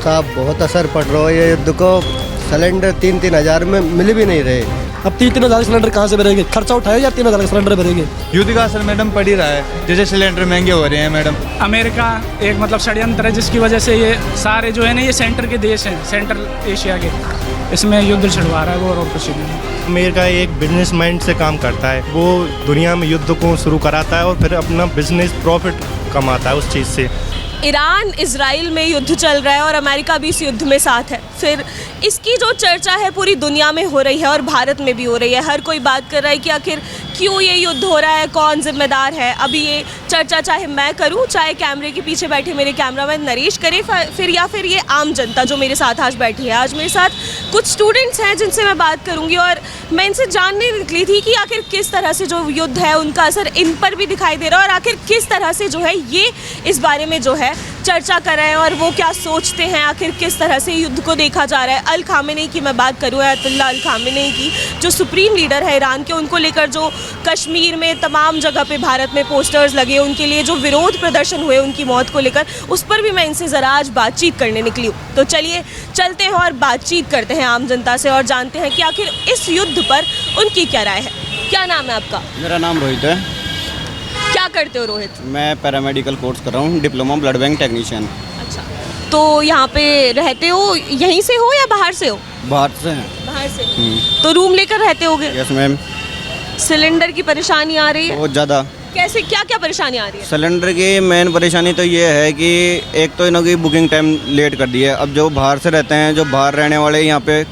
साहब बहुत असर पड़ रहा है ये युद्ध को। सिलेंडर 3-3 हज़ार में मिल भी नहीं रहे। अब 3-3 हज़ार सिलेंडर कहाँ से भरेंगे? खर्चा उठाए या 3 हज़ार का सिलेंडर भरेंगे? युद्ध का असर मैडम पड़ ही रहा है, जैसे सिलेंडर महंगे हो रहे हैं मैडम। अमेरिका एक मतलब षड्यंत्र है जिसकी वजह से ये सारे जो है ना ये सेंटर के देश हैं, सेंट्रल एशिया के, इसमें युद्ध छिड़वा रहा है वो और कुछ नहीं। अमेरिका एक बिजनेस माइंड से काम करता है, वो दुनिया में युद्ध को शुरू कराता है और फिर अपना बिजनेस प्रॉफिट कमाता है उस चीज़ से। ईरान इजराइल में युद्ध चल रहा है और अमेरिका भी इस युद्ध में साथ है। फिर इसकी जो चर्चा है पूरी दुनिया में हो रही है और भारत में भी हो रही है। हर कोई बात कर रहा है कि आखिर क्यों ये युद्ध हो रहा है, कौन जिम्मेदार है। अभी ये चर्चा चाहे मैं करूं, चाहे कैमरे के पीछे बैठे मेरे कैमरामैन नरेश करे, फिर ये आम जनता जो मेरे साथ आज बैठी है। आज मेरे साथ कुछ स्टूडेंट्स हैं जिनसे मैं बात करूंगी और मैं इनसे जानने निकली थी कि आखिर किस तरह से जो युद्ध है उनका असर इन पर भी दिखाई दे रहा है और आखिर किस तरह से जो है ये इस बारे में जो है चर्चा कर रहे हैं और वो क्या सोचते हैं, आखिर किस तरह से युद्ध को देखा जा रहा है। अल खामेनेई की मैं बात करूँ, अयतुल्ला अल खामेनेई की, जो सुप्रीम लीडर है ईरान के, उनको लेकर जो कश्मीर में तमाम जगह पे भारत में पोस्टर्स लगे, उनके लिए जो विरोध प्रदर्शन हुए उनकी मौत को लेकर, उस पर भी मैं इनसे ज़रा आज बातचीत करने निकली हूँ। तो चलिए चलते हैं और बातचीत करते हैं आम जनता से और जानते हैं कि आखिर इस युद्ध पर उनकी क्या राय है। क्या नाम है आपका? मेरा नाम रोहित है। क्या करते हो रोहित? मैं पैरामेडिकल कोर्स कर रहा हूँ, डिप्लोमा ब्लड बैंक टेक्नीशियन। अच्छा, तो यहाँ पे रहते हो, यहीं से हो या बाहर से हो? बाहर से हैं। बाहर से। तो रूम लेकर रहते होगे? Yes ma'am. सिलेंडर की परेशानी आ रही है? बहुत ज़्यादा। कैसे, क्या क्या परेशानी आ रही है? सिलेंडर की मेन परेशानी तो ये है कि एक तो इन्हों की बुकिंग टाइम लेट कर दी है। अब जो बाहर से रहते हैं, जो बाहर रहने वाले यहाँ पे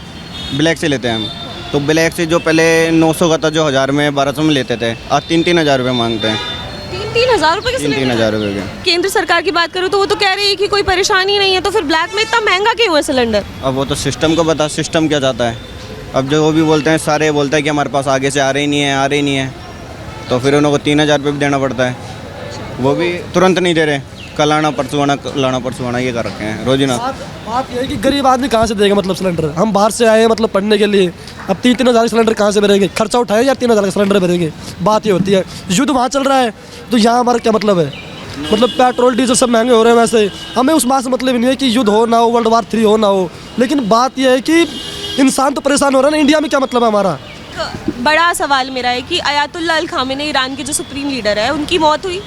ब्लैक से लेते हैं हम, तो ब्लैक से जो पहले 900 का था जो 1000 में 1200 में लेते थे, आज 3-3 हज़ार रुपये मांगते हैं। 3-3 हज़ार रुपये? 3-3 हज़ार रुपये के। केंद्र सरकार की बात करूँ तो वो तो कह रही है कि कोई परेशानी नहीं है, तो फिर ब्लैक में इतना महंगा क्यों है सिलेंडर? अब वो तो सिस्टम को बता, सिस्टम क्या चाहता है। अब जो वो भी बोलते हैं, सारे बोलते हैं कि हमारे पास आगे से आ रही नहीं है, आ रही नहीं है, तो फिर उनको 3000 रुपये भी देना पड़ता है। वो भी तुरंत नहीं दे रहे, कल आना परसों आना, कल आना परसों आना, ये कर रखे हैं रोजीना। बात ये है कि गरीब आदमी कहाँ से देगा मतलब सिलेंडर? हम बाहर से आए हैं मतलब पढ़ने के लिए, अब 3-3 हज़ार सिलेंडर कहाँ से भरेंगे? खर्चा उठाए या 3 हज़ार का सिलेंडर भरेंगे? बात ये होती है। युद्ध वहाँ चल रहा है तो यहाँ हमारा क्या मतलब है? मतलब पेट्रोल डीजल सब महंगे हो रहे हैं। वैसे हमें उस बात से मतलब नहीं है कि युद्ध हो ना हो, वर्ल्ड वार 3 हो ना हो, लेकिन बात यह है कि इंसान तो परेशान हो रहा है ना। इंडिया में क्या मतलब है हमारा? बड़ा सवाल मेरा है कि अयतुल्ला अल खामेनेई ईरान के जो सुप्रीम लीडर है, उनकी मौत हुई,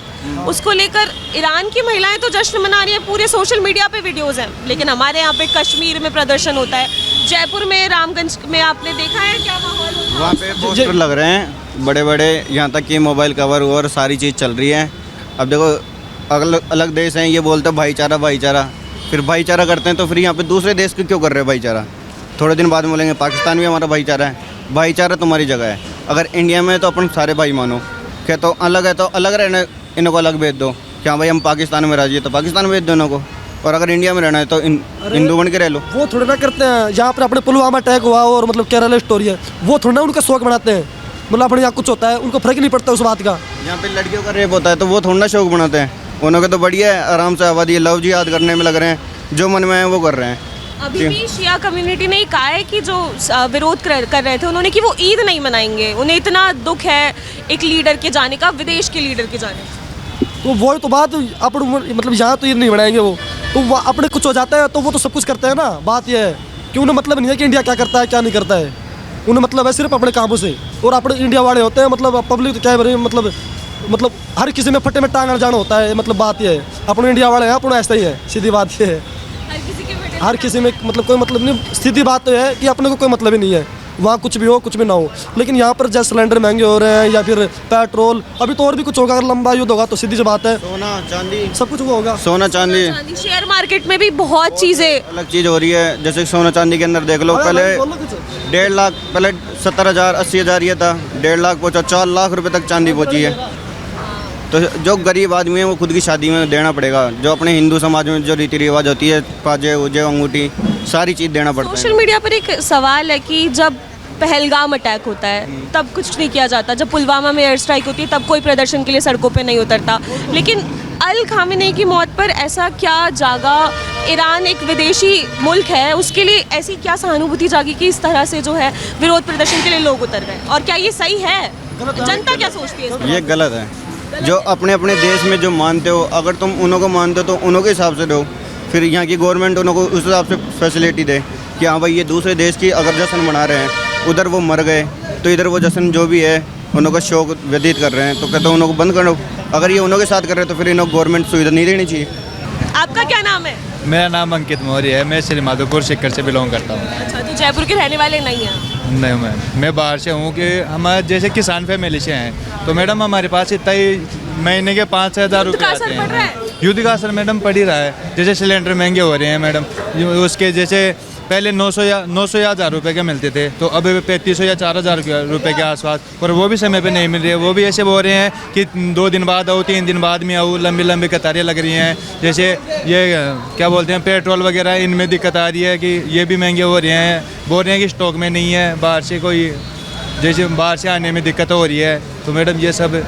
उसको लेकर ईरान की महिलाएं तो जश्न मना रही है, पूरे सोशल मीडिया पे वीडियोस हैं, लेकिन हमारे यहाँ पे कश्मीर में प्रदर्शन होता है, जयपुर में, रामगंज में आपने देखा है क्या माहौल होता है? वहाँ पे पोस्टर लग रहे हैं बड़े बड़े, यहाँ तक कि मोबाइल कवर और सारी चीज़ चल रही है। अब देखो अलग अलग देश हैं, ये बोलते हैं भाईचारा भाईचारा, फिर भाईचारा करते हैं तो फिर यहाँ पे दूसरे देश के क्यों कर रहे हैं भाईचारा? थोड़े दिन बाद बोलेंगे पाकिस्तान भी हमारा भाईचारा है। भाईचारा तुम्हारी जगह है, अगर इंडिया में है तो अपन सारे भाई मानो, क्या तो अलग है तो अलग रहने, इनको अलग भेज दो। क्या भाई हम पाकिस्तान में राजी है तो पाकिस्तान भेज दो इनको, और अगर इंडिया में रहना है तो हिंदू बन के रह लो। वो थोड़ा ना करते हैं। यहाँ पर अपने पुलवामा अटैक हुआ और मतलब केरला स्टोरी है, वो थोड़ा ना उनका शौक बनाते हैं। मतलब अपने यहाँ कुछ होता है उनको फर्क नहीं पड़ता उस बात का। यहाँ पे लड़कियों का रेप होता है तो वो थोड़ा ना शौक बनाते हैं। उन्होंने तो बढ़िया है, आराम से आबादी लव जी याद करने में लग रहे हैं, जो मन में है वो कर रहे हैं। अभी भी शिया कम्युनिटी ने कहा है कि जो विरोध कर रहे थे उन्होंने, कि वो ईद नहीं मनाएंगे, उन्हें इतना दुख है एक लीडर के जाने का, विदेश के लीडर के जाने का। तो वो तो बात अपन मतलब यहाँ तो ईद नहीं बनाएंगे, वो तो अपने कुछ हो जाता है तो वो तो सब कुछ करते हैं ना। बात यह है कि उन्हें मतलब नहीं है कि इंडिया क्या करता है क्या नहीं करता है, उन्हें मतलब है सिर्फ अपने कामों से। और अपने इंडिया वाले होते हैं मतलब पब्लिक तो क्या है, मतलब हर किसी में फटे में टांग जाना होता है। मतलब बात यह है अपने इंडिया वाले हैं, अपने ऐसा ही है, सीधी बात ये है। हर किसी में मतलब कोई मतलब नहीं, सीधी बात तो है कि अपने को कोई मतलब ही नहीं है, वहाँ कुछ भी हो कुछ भी ना हो। लेकिन यहाँ पर जैसे सिलेंडर महंगे हो रहे हैं या फिर पेट्रोल, अभी तो और भी कुछ होगा, अगर लंबा युद्ध होगा तो सीधी सी बात है सोना चांदी सब कुछ वो होगा। सोना चांदी, शेयर मार्केट में भी बहुत चीज़ें अलग चीज़ हो रही है। जैसे सोना चांदी के अंदर देख लो, पहले 1.5 लाख, पहले 70,000 80,000 ये था, 1.5 लाख पहुँचा, 4 लाख रुपये तक चांदी पहुँची है। तो जो गरीब आदमी है वो खुद की शादी में देना पड़ेगा। जो अपने हिंदू समाज में जो रीति रिवाज होती है, पाजे उजे अंगूठी सारी चीज़ देना पड़ता है। सोशल मीडिया पर एक सवाल है कि जब पहलगाम अटैक होता है तब कुछ नहीं किया जाता, जब पुलवामा में एयर स्ट्राइक होती है तब कोई प्रदर्शन के लिए सड़कों पे नहीं उतरता, लेकिन अल खामेनेई की मौत पर ऐसा क्या जागा? ईरान एक विदेशी मुल्क है, उसके लिए ऐसी क्या सहानुभूति जागी कि इस तरह से जो है विरोध प्रदर्शन के लिए लोग उतर गए? और क्या ये सही है? जनता क्या सोचती है? ये गलत है। जो अपने अपने देश में जो मानते हो, अगर तुम उन्हों को मानते हो तो उन्हों के हिसाब से रहो, फिर यहाँ की गवर्नमेंट उनको उस हिसाब से फैसिलिटी दे कि हाँ भाई ये दूसरे देश की अगर जश्न मना रहे हैं, उधर वो मर गए तो इधर वो जश्न जो भी है उनका शौक व्यतीत कर रहे हैं, तो कहते हैं उनको बंद करो। अगर ये उनके साथ कर रहे हैं तो फिर इनको गवर्नमेंट सुविधा नहीं देनी चाहिए। आपका क्या नाम है? मेरा नाम अंकित मौर्य है, मैं श्री माधोपुर शिक्कर से बिलोंग करता हूँ। अच्छा, तो जयपुर के रहने वाले नहीं हैं? नहीं, मैं बाहर से हूँ कि हमारे जैसे किसान फैमिली से हैं, तो मैडम हमारे पास इतना ही महीने के 5,000 रुपये आते हैं। युद्ध का असर मैडम पड़ ही रहा है, जैसे सिलेंडर महंगे हो रहे हैं मैडम, उसके जैसे पहले 900 या 1,000 रुपये के मिलते थे, तो अब 3,500 या 4,000 रुपये के आसपास, और वो भी समय पे नहीं मिल रही है। वो भी ऐसे बोल रहे हैं कि 2 दिन बाद आओ, 3 दिन बाद में आओ, लंबी लंबी कतारें लग रही हैं। जैसे ये क्या बोलते हैं, पेट्रोल वगैरह, इनमें दिक्कत आ रही है कि ये भी महंगे हो रहे हैं। बोल रहे हैं कि स्टॉक में नहीं है, बाहर से कोई जैसे बाहर से आने में दिक्कत हो रही है। तो मैडम ये सब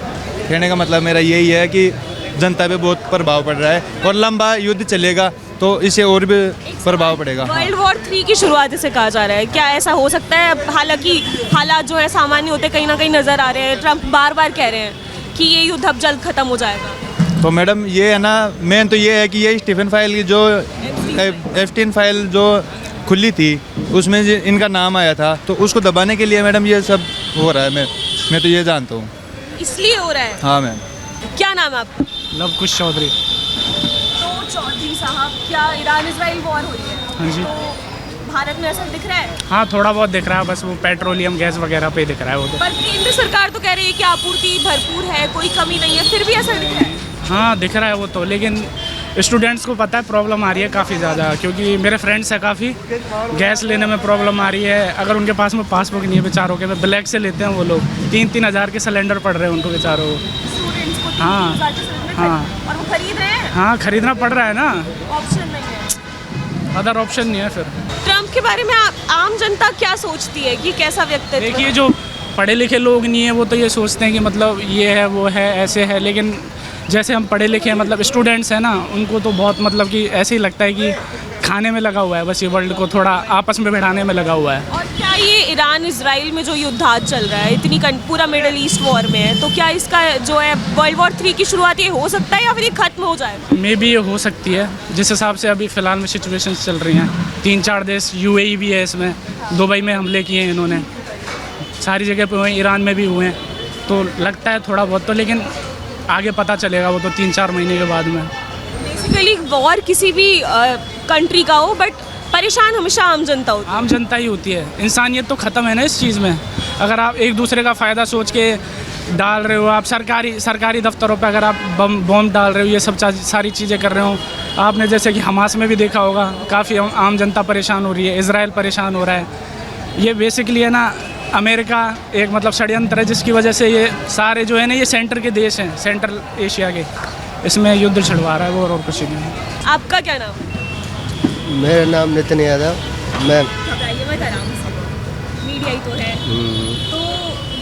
कहने का मतलब मेरा यही है कि जनता पे बहुत प्रभाव पड़ रहा है, और लंबा युद्ध चलेगा तो इससे और भी प्रभाव पड़ेगा। वर्ल्ड वॉर 3 की शुरुआत इसे कहा जा रहा है, क्या ऐसा हो सकता है? हालांकि हालात जो है सामान्य होते कहीं ना कहीं नजर आ रहे हैं। ट्रंप बार बार कह रहे हैं कि ये युद्ध अब जल्द खत्म हो जाएगा। तो मैडम ये है ना, मेन तो ये है कि ये स्टीफन फाइल की जो एप्स्टीन फाइल जो खुली थी उसमें इनका नाम आया था, तो उसको दबाने के लिए मैडम ये सब हो रहा है। मैं तो ये जानता हूँ, इसलिए हो रहा है। हाँ मैम। क्या नाम है आपका? लवकुश चौधरी। तो चौधरी साहब, क्या ईरान इजराइल वॉर हो रही है? हाँ जी। तो भारत में असर दिख रहा है? हाँ, थोड़ा बहुत दिख रहा है, बस वो पेट्रोलियम गैस वगैरह पे दिख रहा है वो तो। पर केंद्र सरकार तो कह रही है कि आपूर्ति भरपूर है, कोई कमी नहीं है, फिर भी असर दिख रहा है। हाँ, दिख रहा है वो तो, लेकिन स्टूडेंट्स को पता है प्रॉब्लम आ रही है काफ़ी ज़्यादा, क्योंकि मेरे फ्रेंड्स हैं काफ़ी, गैस लेने में प्रॉब्लम आ रही है। अगर उनके पास में पासबुक नहीं है बेचारों के, में ब्लैक से लेते हैं वो लोग, 3-3 हज़ार के सिलेंडर पड़ रहे हैं उनको बेचारों को। स्टूडेंट्स को हाँ, 3,000 के सिलेंडर हाँ। और वो खरीद रहे हैं। हाँ, खरीदना पड़ रहा है ना, ऑप्शन नहीं है, अदर ऑप्शन नहीं है फिर। ट्रम्प के बारे में आम जनता क्या सोचती है कि कैसा व्यक्तित्व? देखिए, जो पढ़े लिखे लोग नहीं है वो तो ये सोचते हैं कि मतलब ये है वो है ऐसे है, लेकिन जैसे हम पढ़े लिखे मतलब स्टूडेंट्स हैं ना, उनको तो बहुत मतलब कि ऐसे ही लगता है कि खाने में लगा हुआ है, बस ये वर्ल्ड को थोड़ा आपस में बैठाने में लगा हुआ है। और क्या ये ईरान इजराइल में जो युद्ध आज चल रहा है, इतनी पूरा मिडल ईस्ट वॉर में है, तो क्या इसका जो है वर्ल्ड वॉर 3 की शुरुआत ये हो सकता है या फिर ये खत्म हो जाएगा? मे बी ये हो सकती है, जिस हिसाब से अभी फ़िलहाल में सिचुएशंस चल रही हैं। 3-4 देश, UAE भी है इसमें, दुबई में हमले किए हैं इन्होंने, सारी जगह पे हुए, ईरान में भी हुए हैं, तो लगता है थोड़ा बहुत तो, लेकिन आगे पता चलेगा वो तो 3-4 महीने के बाद में। बेसिकली वॉर किसी भी कंट्री का हो, बट परेशान हमेशा आम जनता होती है। आम जनता ही होती है, इंसानियत तो ख़त्म है ना इस चीज़ में। अगर आप एक दूसरे का फ़ायदा सोच के डाल रहे हो, आप सरकारी दफ्तरों पे अगर आप बॉम्ब डाल रहे हो, ये सब सारी चीज़ें कर रहे हो, आपने जैसे कि हमास में भी देखा होगा, काफ़ी आम जनता परेशान हो रही है, इजराइल परेशान हो रहा है। ये बेसिकली है ना, अमेरिका एक मतलब षड्यंत्र है, जिसकी वजह से ये सारे जो है ना, ये सेंटर के देश हैं, सेंट्रल एशिया के, इसमें युद्ध छिड़वा रहा है वो, और कुछ नहीं। आपका क्या नाम? मेरा नाम नितिन यादव। मैं बताइए, मैं आराम से, मीडिया ही तो है, तो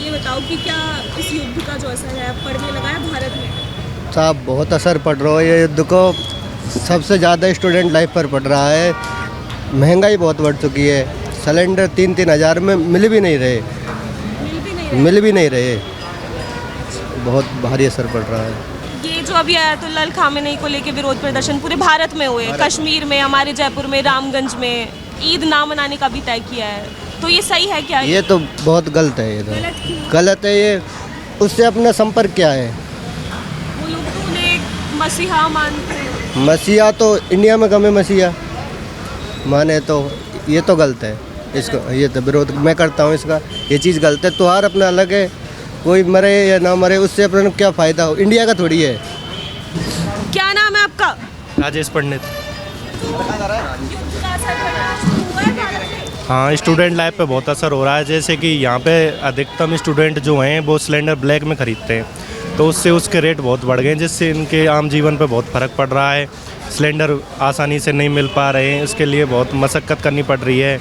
ये बताओ कि क्या इस युद्ध का जो असर है पड़ने लगा है भारत में? साहब बहुत असर पड़ रहा है ये युद्ध को, सबसे ज़्यादा स्टूडेंट लाइफ पर पड़ रहा है। महंगाई बहुत बढ़ चुकी है, सिलेंडर 3-3 हज़ार में मिल भी नहीं रहे, बहुत भारी असर पड़ रहा है। ये जो अभी आयतुल्लाह अल खामेनी को लेके विरोध प्रदर्शन पूरे भारत में हुए, कश्मीर में, हमारे जयपुर में, रामगंज में, ईद ना मनाने का भी तय किया है, तो ये सही है क्या? ये तो बहुत गलत है, ये तो गलत है। ये उससे अपना संपर्क क्या है? वो लोग तो उन्हें मसीहा मानते हैं। मसीहा तो इंडिया में कम है, मसीहा माने तो ये तो गलत है। इसको ये तो विरोध मैं करता हूँ इसका, ये चीज़ गलत है। त्यौहार अपना अलग है, कोई मरे या ना मरे उससे अपने क्या फ़ायदा हो, इंडिया का थोड़ी है। क्या नाम है आपका? राजेश पंडित। युद्ध का असर हुआ है भारत में? हाँ, स्टूडेंट लाइफ पे बहुत असर हो रहा है। जैसे कि यहाँ पे अधिकतम स्टूडेंट जो हैं वो सिलेंडर ब्लैक में ख़रीदते हैं, तो उससे उसके रेट बहुत बढ़ गए हैं, जिससे इनके आम जीवन पे बहुत फ़र्क पड़ रहा है। सिलेंडर आसानी से नहीं मिल पा रहे हैं, इसके लिए बहुत मशक्क़त करनी पड़ रही है।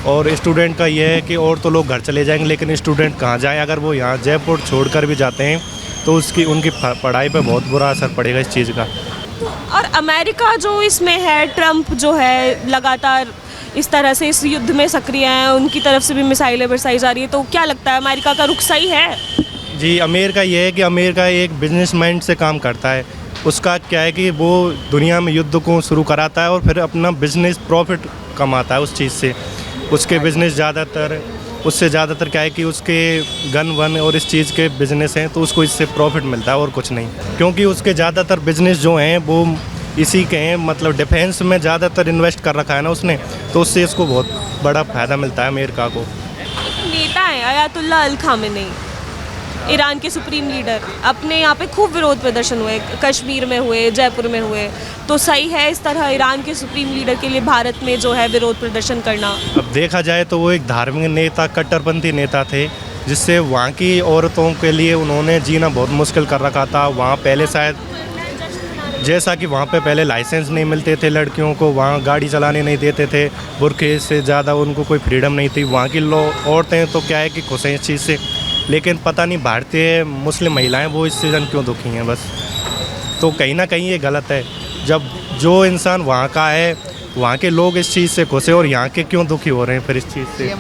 और स्टूडेंट का ये है कि और तो लोग घर चले जाएंगे, लेकिन स्टूडेंट कहाँ जाएं? अगर वो यहाँ जयपुर छोड़कर भी जाते हैं तो उनकी पढ़ाई पे बहुत बुरा असर पड़ेगा इस चीज़ का। और अमेरिका जो इसमें है, ट्रम्प जो है लगातार इस तरह से इस युद्ध में सक्रिय हैं, उनकी तरफ से भी मिसाइलें बरसाई जा रही है, तो क्या लगता है अमेरिका का रुख सही है? जी, अमेरिका ये है कि अमेरिका एक बिजनेसमैन से काम करता है। उसका क्या है कि वो दुनिया में युद्ध को शुरू कराता है और फिर अपना बिजनेस प्रॉफिट कमाता है उस चीज़ से। उसके बिजनेस ज़्यादातर क्या है कि उसके गन वन और इस चीज़ के बिजनेस हैं, तो उसको इससे प्रॉफिट मिलता है और कुछ नहीं। क्योंकि उसके ज़्यादातर बिजनेस जो हैं वो इसी के हैं, मतलब डिफेंस में ज़्यादातर इन्वेस्ट कर रखा है ना उसने, तो उससे इसको बहुत बड़ा फ़ायदा मिलता है अमेरिका को। नेता है अयातुल्ला अल खामेनी, ईरान के सुप्रीम लीडर, अपने यहाँ पे खूब विरोध प्रदर्शन हुए, कश्मीर में हुए, जयपुर में हुए, तो सही है इस तरह ईरान के सुप्रीम लीडर के लिए भारत में जो है विरोध प्रदर्शन करना? अब देखा जाए तो वो एक धार्मिक नेता, कट्टरपंथी नेता थे, जिससे वहाँ की औरतों के लिए उन्होंने जीना बहुत मुश्किल कर रखा था। वहाँ पहले शायद जैसा कि वहाँ पे पहले लाइसेंस नहीं मिलते थे लड़कियों को, वहाँ गाड़ी चलाने नहीं देते थे, बुरखे से ज़्यादा उनको कोई फ्रीडम नहीं थी। वहाँ की औरतें तो क्या है कि खुश हैं इस चीज़ से, लेकिन पता नहीं भारतीय मुस्लिम महिलाएं वो इस सीज़न क्यों दुखी हैं बस। तो कहीं ना कहीं ये गलत है। जब जो इंसान वहाँ का है, वहाँ के लोग इस चीज़ से खुश हैं और यहाँ के क्यों दुखी हो रहे हैं फिर इस चीज़ से।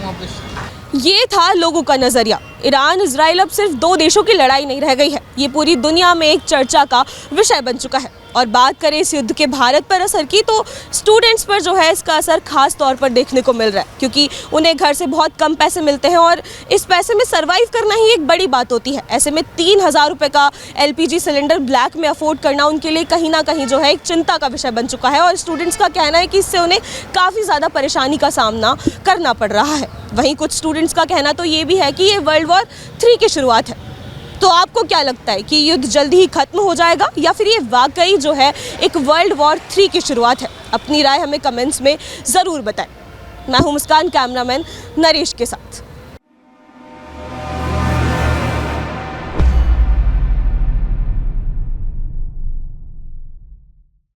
ये था लोगों का नज़रिया। ईरान इजराइल अब सिर्फ दो देशों की लड़ाई नहीं रह गई है, ये पूरी दुनिया में एक चर्चा का विषय बन चुका है। और बात करें इस युद्ध के भारत पर असर की, तो स्टूडेंट्स पर जो है इसका असर खास तौर पर देखने को मिल रहा है, क्योंकि उन्हें घर से बहुत कम पैसे मिलते हैं और इस पैसे में सर्वाइव करना ही एक बड़ी बात होती है। ऐसे में 3000 रुपये का LPG सिलेंडर ब्लैक में अफोर्ड करना उनके लिए कहीं ना कहीं जो है एक चिंता का विषय बन चुका है। और स्टूडेंट्स का कहना है कि इससे उन्हें काफ़ी ज़्यादा परेशानी का सामना करना पड़ रहा है। वहीं कुछ स्टूडेंट्स का कहना तो ये भी है कि ये वर्ल्ड वॉर 3 की शुरुआत है। तो आपको क्या लगता है कि युद्ध जल्दी ही खत्म हो जाएगा या फिर ये वाकई जो है एक वर्ल्ड वॉर 3 की शुरुआत है? अपनी राय हमें कमेंट्स में ज़रूर बताएं। मैं हूं मुस्कान, कैमरामैन नरेश के साथ।